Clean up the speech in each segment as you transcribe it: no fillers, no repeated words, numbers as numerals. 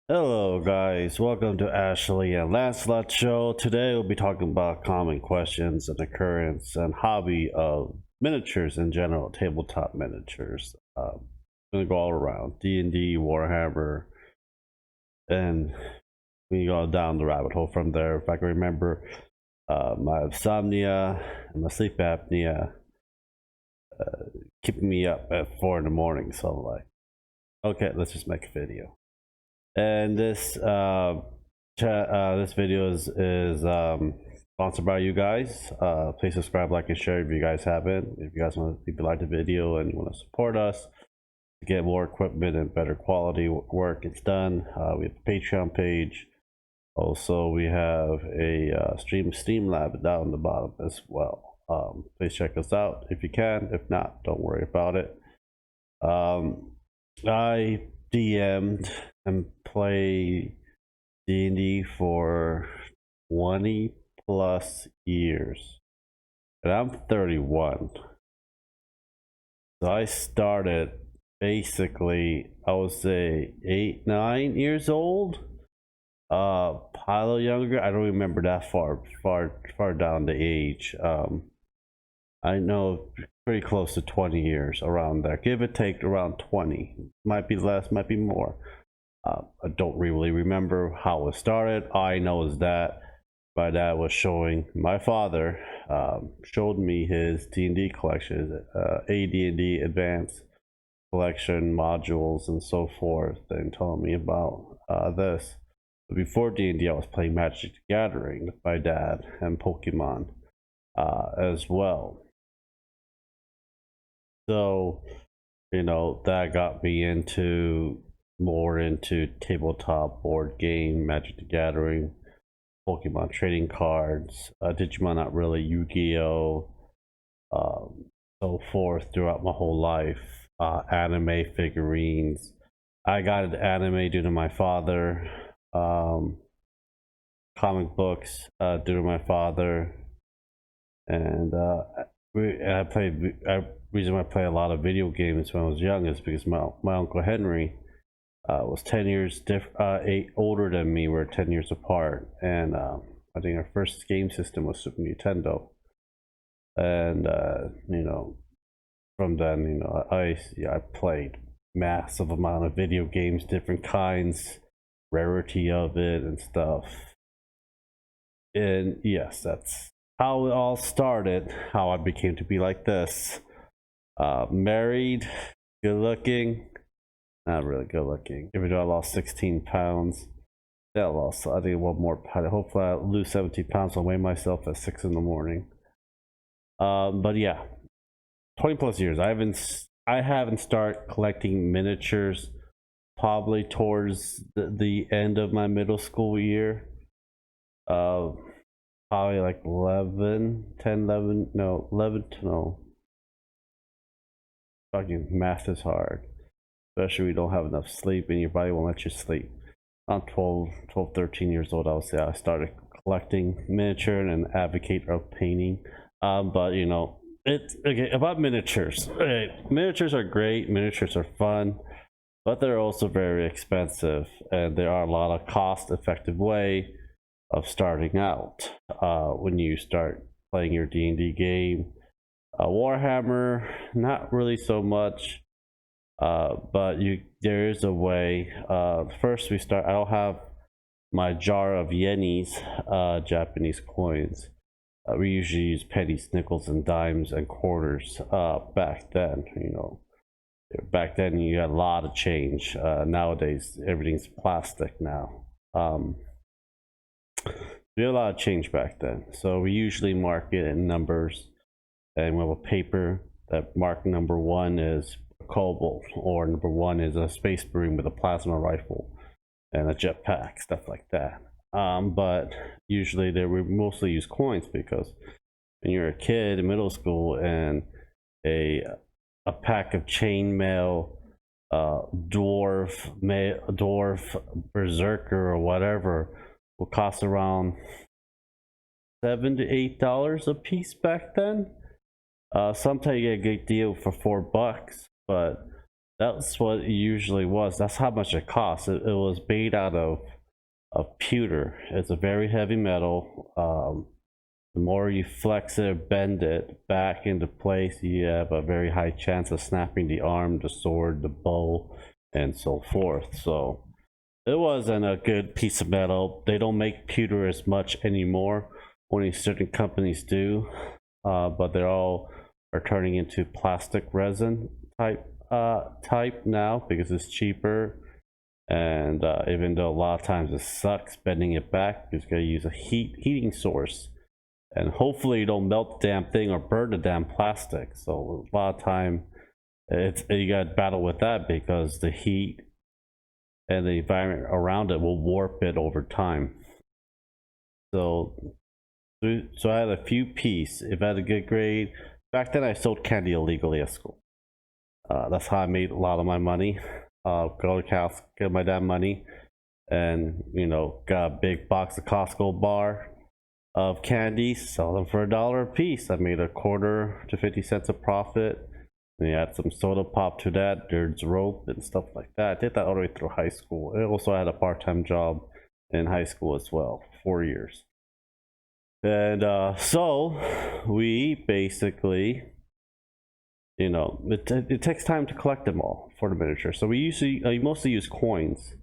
Hello guys, welcome to Ashley and Lancelot show. Today we'll be talking about common questions and occurrence and hobby of miniatures in general, tabletop miniatures. Gonna go all around D&D, Warhammer, and we go down the rabbit hole from there. If I can remember, my insomnia and my sleep apnea keeping me up at 4 in the morning. So I'm like, okay, let's just make a video. And this video is sponsored by you guys. Please subscribe, like, and share if you guys haven't. If you guys want to like the video and you want to support us to get more equipment and better quality work, it's done. We have a Patreon page. Also, we have a Steam Lab down the bottom as well. Please check us out if you can. If not, don't worry about it. I DM'd and play D&D for 20 plus years, and I'm 31. So I started basically, I would say 8-9 years old, a little younger. I don't remember that far down the age. I know pretty close to 20 years, around there, give or take, around 20. Might be less, might be more. I don't really remember how it started. All I know is that my dad was showing, my father showed me his D&D collection, AD&D advanced collection modules and so forth, and told me about this. But before D&D, I was playing Magic the Gathering with my dad and Pokemon as well. So, that got me more into tabletop board game, Magic the Gathering, Pokemon trading cards, Digimon, not really, Yu-Gi-Oh, so forth throughout my whole life. Anime figurines. I got into anime due to my father. Comic books due to my father. And reason why I play a lot of video games when I was young is because my uncle Henry was 10 years older than me. We're 10 years apart, and I think our first game system was Super Nintendo. And from then, I played massive amount of video games, different kinds, rarity of it and stuff. And yes, that's how it all started, how I became to be like this. Married, good looking, not really good looking. Even though I lost 16 pounds, I think one more pound. Hopefully I'll lose 17 pounds. I'll weigh myself at 6 in the morning. But yeah, 20 plus years. I haven't started collecting miniatures probably towards the end of my middle school year. Probably like 11 no. Fucking math is hard, especially when you don't have enough sleep and your body won't let you sleep. I'm 12, 13 years old. I would say I started collecting miniature and an advocate of painting. But it's okay about miniatures. Okay, miniatures are great, miniatures are fun, but they're also very expensive, and there are a lot of cost-effective way of starting out when you start playing your D&D game. Warhammer, not really so much, but there is a way. First, I'll have my jar of yenis, Japanese coins. We usually use pennies, nickels, and dimes and quarters. Back then, back then you had a lot of change. Nowadays, everything's plastic now. We had a lot of change back then, so we usually mark it in numbers, and we have a paper that mark number 1 is a kobold, or number 1 is a space marine with a plasma rifle and a jetpack, stuff like that. But usually we mostly use coins, because when you're a kid in middle school and a pack of chainmail, dwarf berserker or whatever will cost around $7 to $8 a piece back then. Sometimes you get a good deal for $4, but That's what it usually was. That's how much it costs. It was made out of pewter. It's a very heavy metal. The more you flex it or bend it back into place, you have a very high chance of snapping the arm, the sword, the bow, and so forth. So it wasn't a good piece of metal. They don't make pewter as much anymore. Only certain companies do, but they're all are turning into plastic resin type now because it's cheaper. And even though a lot of times it sucks bending it back, you gotta use a heating source, and hopefully you don't melt the damn thing or burn the damn plastic. So a lot of time you gotta battle with that because the heat and the environment around it will warp it over time. So I had a few pieces. If I had a good grade, back then I sold candy illegally at school. That's how I made a lot of my money. Go to Costco, get my dad money, and got a big box of Costco bar of candy, sell them for $1 a piece. I made a quarter to 50 cents a profit. And you add some soda pop to that, there's rope and stuff like that. I did that all the way through high school. I also had a part-time job in high school as well, 4 years. And so we basically, it takes time to collect them all for the miniature. So we mostly use coins.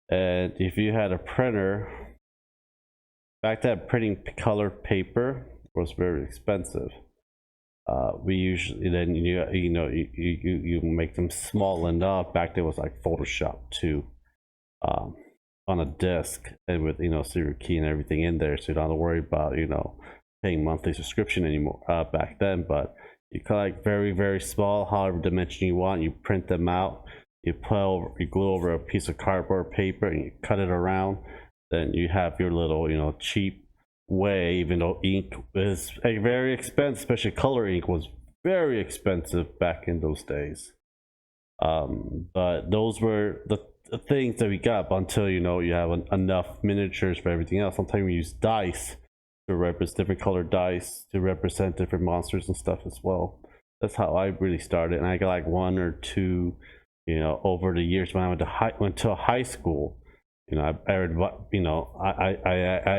And if you had a printer, back then printing colored paper was very expensive. We usually then you make them small enough. Back then it was like Photoshop too, on a disc, and with serial key and everything in there, so you don't have to worry about paying monthly subscription anymore back then. But you collect very, very small, however dimension you want. You print them out. You glue over a piece of cardboard paper and you cut it around. Then you have your little cheap way, even though ink is very expensive, especially color ink was very expensive back in those days. But those were the things that we got until you have enough miniatures for everything else. Sometimes we use dice to represent different colored dice to represent different monsters and stuff as well. That's how I really started, and I got like one or two over the years. When I went to high school, I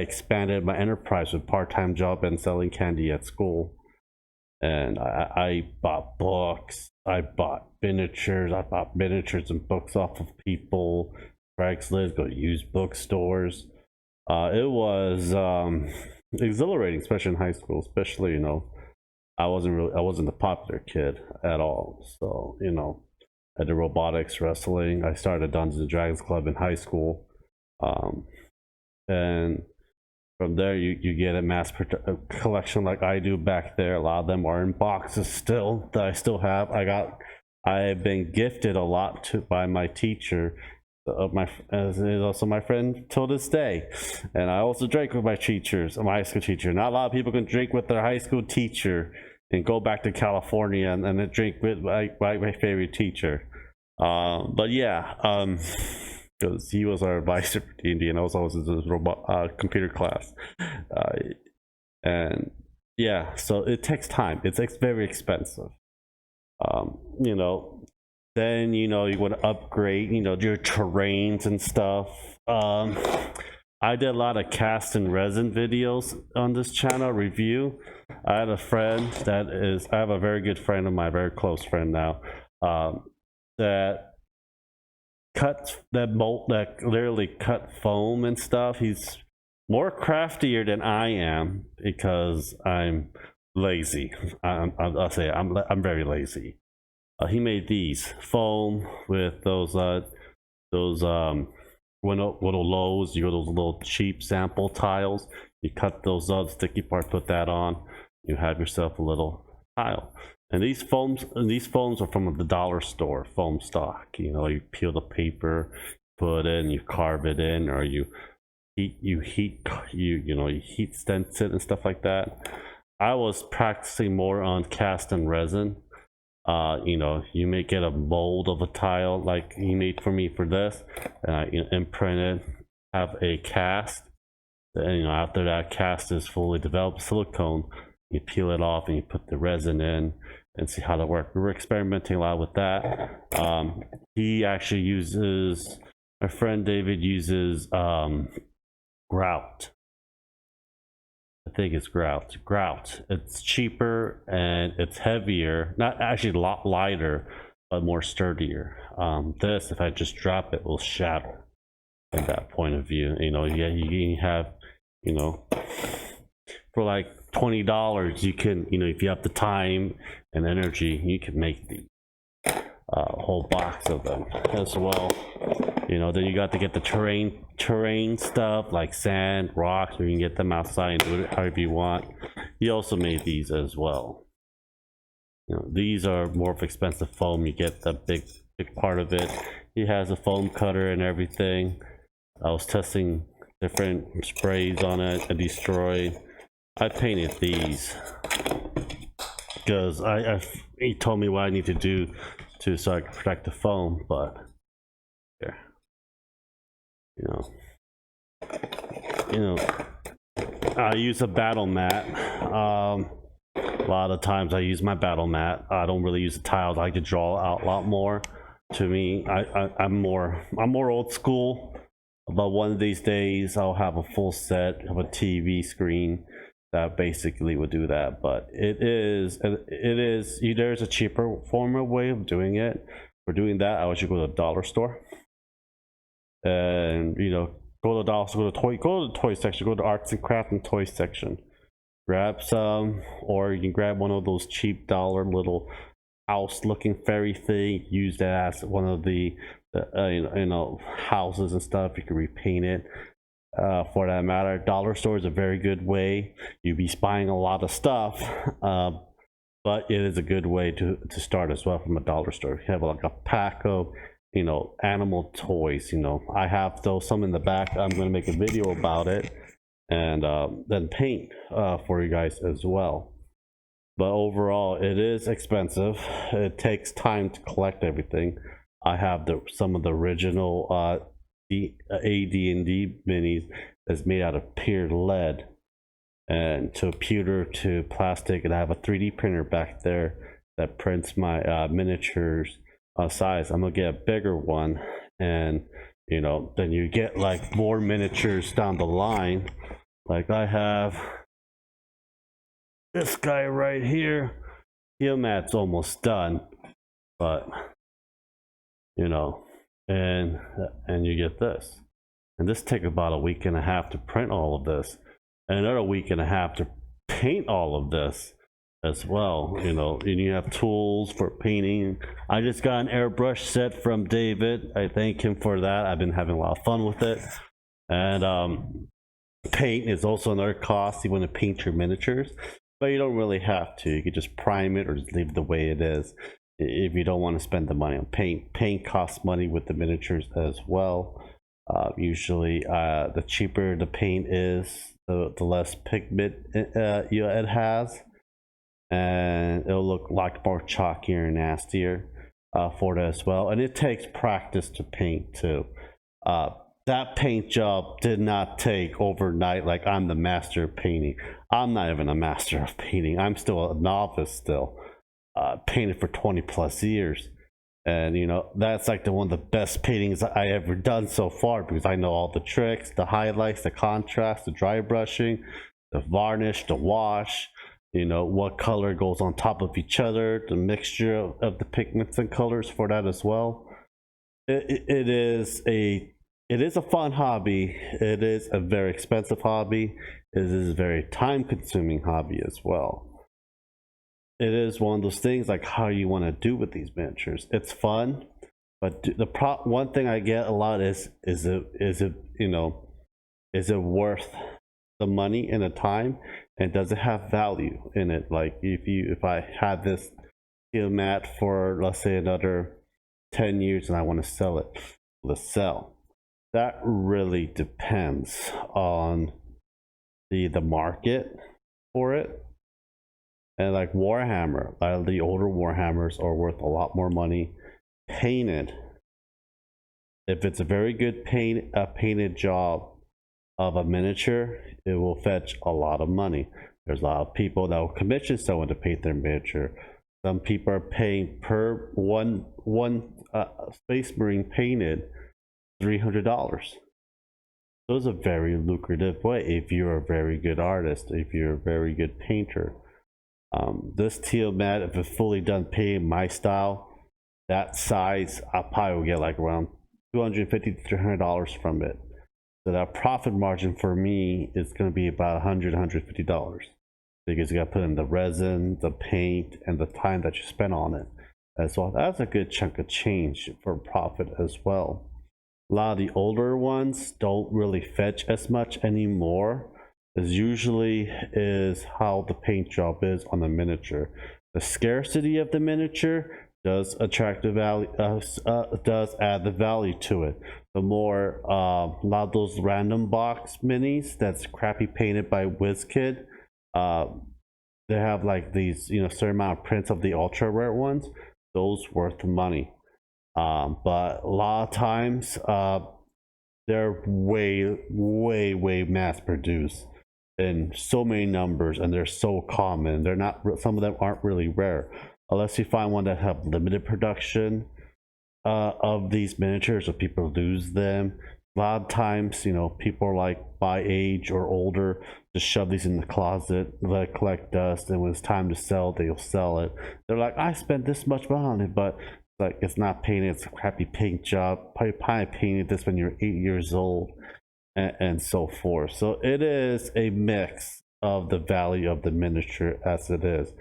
expanded my enterprise with part-time job and selling candy at school. And I bought books, I bought miniatures and books off of people, Craigslist, go to used bookstores. It was exhilarating, especially in high school. Especially, I wasn't a popular kid at all. So, I did robotics, wrestling. I started Dungeons and Dragons Club in high school. And from there you get a mass collection like I do back there. A lot of them are in boxes still that I still have. I have been gifted a lot by my teacher, also my friend till this day. And I also drank with my high school teacher. Not a lot of people can drink with their high school teacher and go back to California and then drink with my favorite teacher. But yeah, because he was our advisor for D&D, and I was always in his computer class. And yeah, so it takes time. It's very expensive. Then you want to upgrade, your terrains and stuff. I did a lot of cast and resin videos on this channel review. I had a friend I have a very good friend of mine, very close friend now, that literally cut foam and stuff. He's more craftier than I am because I'm lazy. I'll say I'm very lazy. He made these foam with those little lows. You got those little cheap sample tiles. You cut those up, sticky part, put that on. You have yourself a little tile. And these foams are from the dollar store foam stock. You peel the paper, put it in, you carve it in, or you heat stencil it and stuff like that. I was practicing more on cast and resin. You may get a mold of a tile like he made for me for this, and I imprint it, have a cast. Then after that cast is fully developed, silicone, you peel it off and you put the resin in. and see how that works. We were experimenting a lot with that. He actually uses, my friend David uses grout. I think it's grout. It's cheaper and it's heavier, not actually a lot lighter, but more sturdier. This, if I just drop it, will shatter. At that point of view, yeah, you have, for like $20, you can, if you have the time and energy, you can make the whole box of them as well. Then you got to get the terrain stuff like sand, rocks, where you can get them outside and do it however you want. He also made these as well. These are more of expensive foam. You get the big part of it. He has a foam cutter and everything. I was testing different sprays on it and destroy. I painted these because he told me what I need to do so I can protect the foam, but here, I use a Battlenet. A lot of times I use my Battlenet. I don't really use the tiles. I like to draw out a lot more. To me, I'm more old school. But one of these days I'll have a full set of a TV screen that basically would do that. But there's a cheaper former way of doing it. For doing that, I would go to the dollar store and go to the dollar store, go to the toy section, go to arts and craft and toy section, grab some, or you can grab one of those cheap dollar little house looking fairy thing, use that as one of the houses and stuff. You can repaint it. For that matter, dollar store is a very good way. You'll be buying a lot of stuff, but it is a good way to start as well from a dollar store. You have like a pack of animal toys. I have some in the back. I'm going to make a video about it and then paint for you guys as well. But overall, it is expensive. It takes time to collect everything. I have some of the original AD&D minis that's made out of pure lead, and to pewter to plastic, and I have a 3D printer back there that prints my miniatures size. I'm gonna get a bigger one, and then you get like more miniatures down the line. Like I have this guy right here. Mat's almost done, but and you get this, and this takes about a week and a half to print all of this, and another week and a half to paint all of this as well. And you have tools for painting. I just got an airbrush set from David. I thank him for that. I've been having a lot of fun with it. And paint is also another cost. You want to paint your miniatures, but you don't really have to. You can just prime it or just leave it the way it is if you don't want to spend the money on paint. Paint costs money with the miniatures as well. Usually the cheaper the paint is, the less pigment it has, and it'll look like more chalkier and nastier for that as well. And it takes practice to paint too. That paint job did not take overnight. Like, I'm the master of painting. I'm not even a master of painting. I'm still a novice still. Painted for 20 plus years, and that's like one of the best paintings I ever done so far, because I know all the tricks, the highlights, the contrast, the dry brushing, the varnish, the wash, what color goes on top of each other, the mixture of the pigments and colors for that as well. It is a fun hobby. It is a very expensive hobby. It is a very time consuming hobby as well. It is one of those things, like, how you want to do with these miniatures. It's fun, but one thing I get a lot is it worth the money and the time, and does it have value in it? Like, if I had this steel mat for, let's say, another 10 years and I want to sell it, let's sell. That really depends on the market for it. And like Warhammer, the older Warhammers are worth a lot more money painted. If it's a very good painted job of a miniature, it will fetch a lot of money. There's a lot of people that will commission someone to paint their miniature Some people are paying per one Space Marine painted $300. So it's a very lucrative way if you're a very good artist, if you're a very good painter. This teal mat, if it's fully done painting my style, that size, I probably will get like around $250 to $300 from it. So that profit margin for me is going to be about $150 because you got to put in the resin, the paint, and the time that you spent on it as well. That's a good chunk of change for profit as well. A lot of the older ones don't really fetch as much anymore, as usually is how the paint job is on the miniature. The scarcity of the miniature does attract the value, does add the value to it. The more a lot of those random box minis that's crappy painted by WizKid, they have like these, certain amount of prints of the ultra rare ones. Those worth the money. But a lot of times they're way mass produced in so many numbers, and they're so common. They're not, some of them aren't really rare unless you find one that have limited production of these miniatures, or people lose them. A lot of times, people are like my age or older, just shove these in the closet, let it collect dust, and when it's time to sell, they'll sell it. They're like, I spent this much money on it, but like, it's not painted, it's a crappy paint job. Probably painted this when you're 8 years old, and so forth. So it is a mix of the value of the miniature as it is.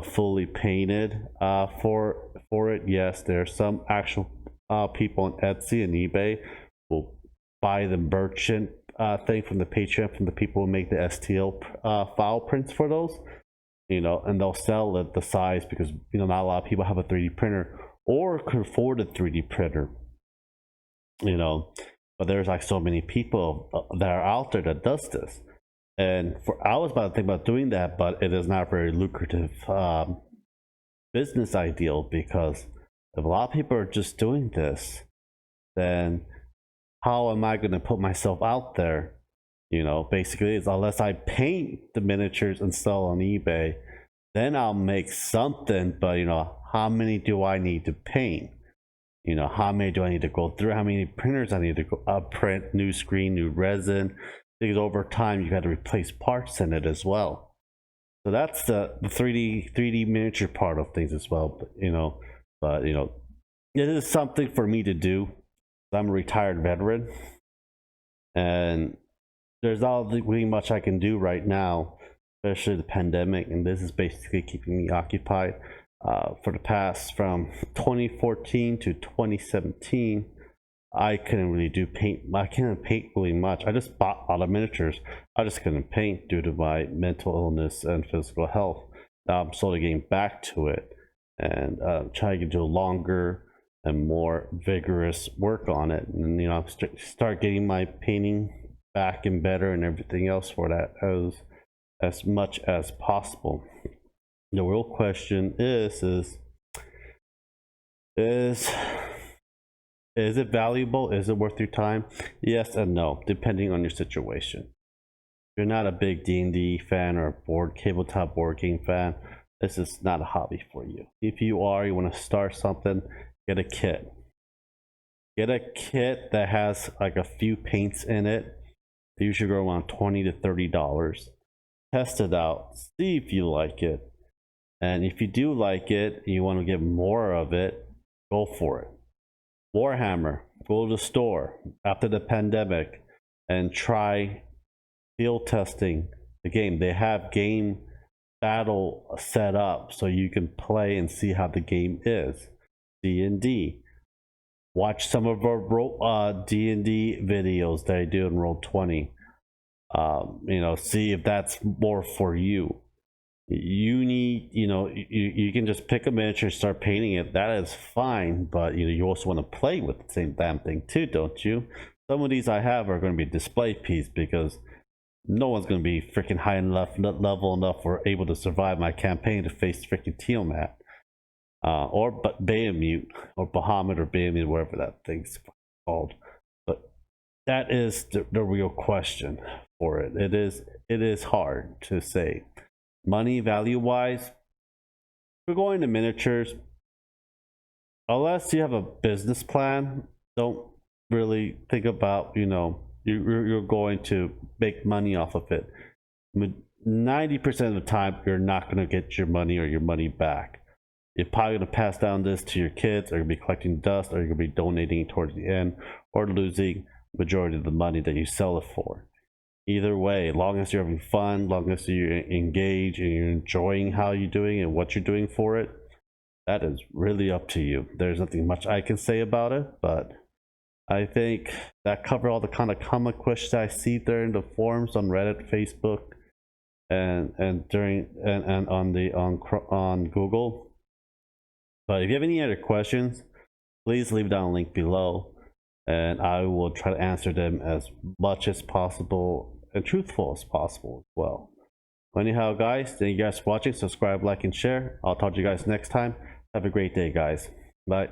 Fully painted for it, yes, there are some actual people on Etsy and eBay will buy the merchant thing from the Patreon from the people who make the STL file prints for those, and they'll sell it the size because not a lot of people have a 3D printer or could afford a 3D printer, but there's like so many people that are out there that does this. And I was about to think about doing that, but it is not a very lucrative business ideal, because if a lot of people are just doing this, then how am I going to put myself out there? Basically, it's unless I paint the miniatures and sell on eBay, then I'll make something. But how many do I need to paint? How many do I need to go through? How many printers I need to go print, new screen, new resin? Because over time you got to replace parts in it as well. So that's the 3D miniature part of things as well. But it is something for me to do. I'm a retired veteran, and there's not really much I can do right now, especially the pandemic, and this is basically keeping me occupied. For the past, from 2014 to 2017, I couldn't really do paint. I can't paint really much. I just bought a lot of miniatures. I just couldn't paint due to my mental illness and physical health. Now I'm slowly getting back to it, and trying to do longer and more vigorous work on it, and start getting my painting back and better and everything else for that as much as possible. The real question is it valuable? Is it worth your time? Yes and no, depending on your situation. If you're not a big D&D fan or tabletop board game fan, this is not a hobby for you. If you are, you want to start something, get a kit. Get a kit that has like a few paints in it. They usually go around $20 to $30. Test it out, see if you like it. And if you do like it, you want to get more of it, go for it. Warhammer, go to the store after the pandemic and try field testing the game. They have game battle set up so you can play and see how the game is. D&D. Watch some of our D&D videos that I do in Roll20. See if that's more for you. You need, you can just pick a miniature and start painting it. That is fine, but you also want to play with the same damn thing too, don't you? Some of these I have are going to be display piece because no one's going to be freaking high enough level enough or able to survive my campaign to face freaking Tiamat, or Bahamut or Bahamut or Bahamut, whatever that thing's called. But that is the real question for it. It is hard to say. Money value wise, we're going to miniatures, unless you have a business plan, don't really think about, you're going to make money off of it. 90% of the time, you're not going to get your money or your money back. You're probably going to pass down this to your kids, or you're going to be collecting dust, or you're going to be donating towards the end, or losing majority of the money that you sell it for. Either way, long as you're having fun, long as you engage and you're enjoying how you're doing and what you're doing for it, that is really up to you. There's nothing much I can say about it, but I think that covered all the kind of common questions I see there in the forums on Reddit, Facebook, and on Google. But if you have any other questions, please leave down a link below, and I will try to answer them as much as possible and truthful as possible as well. Anyhow, guys, thank you guys for watching. Subscribe, like, and share. I'll talk to you guys next time. Have a great day, guys. Bye.